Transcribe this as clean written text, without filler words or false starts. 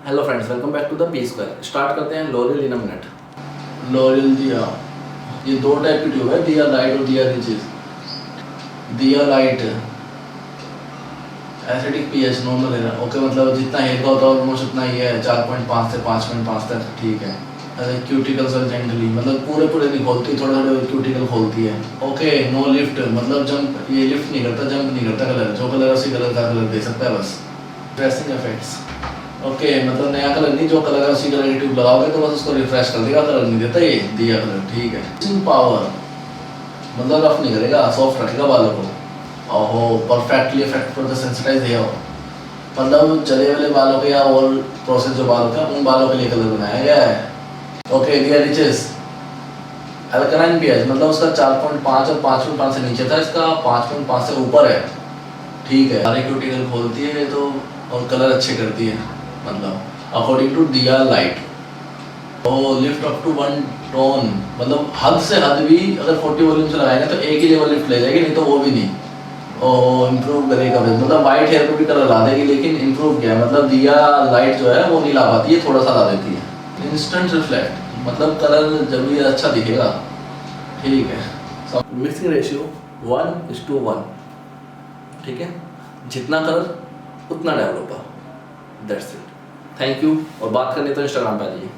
Hello friends, welcome back to the P square. Start करते हैं L'Oreal in a minute. L'Oreal दिया, ये दो टाइप की ट्यूब है, दिया लाइट और दिया रिचेस। दिया लाइट एसिडिक पीएच नॉर्मल है, ओके, मतलब जितना हेयर का होता है ऑलमोस्ट उतना ही है, 4.5 से 5.5 तक, ठीक है। क्यूटिकल सर्जेंटली मतलब पूरे पूरे नहीं खोलती, थोड़े थोड़े क्यूटिकल खोलती है, ओके। नो लिफ्ट मतलब जंप, ये लिफ्ट नहीं करता, जंप नहीं करता, कलर जो कलर उसी कलर का कलर दे सकता है बस। ड्रेसिंग इफेक्ट्स, ओके, मतलब नया कलर नहीं, जो कलर है उसी कलर की ट्यूब लगाओगे तो बस उसको रिफ्रेश कर देगा, कलर नहीं देता ये दिया कलर, ठीक है। पावर मतलब रफ नहीं करेगा, सॉफ्ट रखेगा बालों को। ओहो, perfectly effect for the sensitise hair, मतलब जले वाले बालों के या और प्रोसेस जो बाल होते हैं उन बालों के लिए कलर बनाया गया है, ओके। दिया रिचेस अल्कलाइन पीएच, मतलब उसका 4.5 और 5.5 से नीचे था, इसका 5.5 से ऊपर है, ठीक है। सारे क्यूटिकल खोलती है तो और कलर अच्छे करती है, मतलब अकॉर्डिंग टू दिया लाइट। तो लिफ्ट अप टू 1 टोन, मतलब हद से हद भी अगर 40 वॉल्यूम से लगाएंगे तो एक ही लेवल लिफ्ट ले जाएगी, नहीं तो वो भी नहीं। और इम्प्रूव करेगा, मतलब वाइट हेयर पे भी कलर ला देगी, लेकिन इम्प्रूव किया है, मतलब दिया लाइट जो है वो नहीं ला पाती है, थोड़ा सा ला देती है। इंस्टेंट रिफ्लेक्ट मतलब कलर जब भी अच्छा दिखेगा, ठीक है। मिक्सिंग रेशियो 1:1, ठीक है। जितना कलर उतना developer, that's it. Thank you. और बात करनी तो इंस्टाग्राम पे आ जाइए।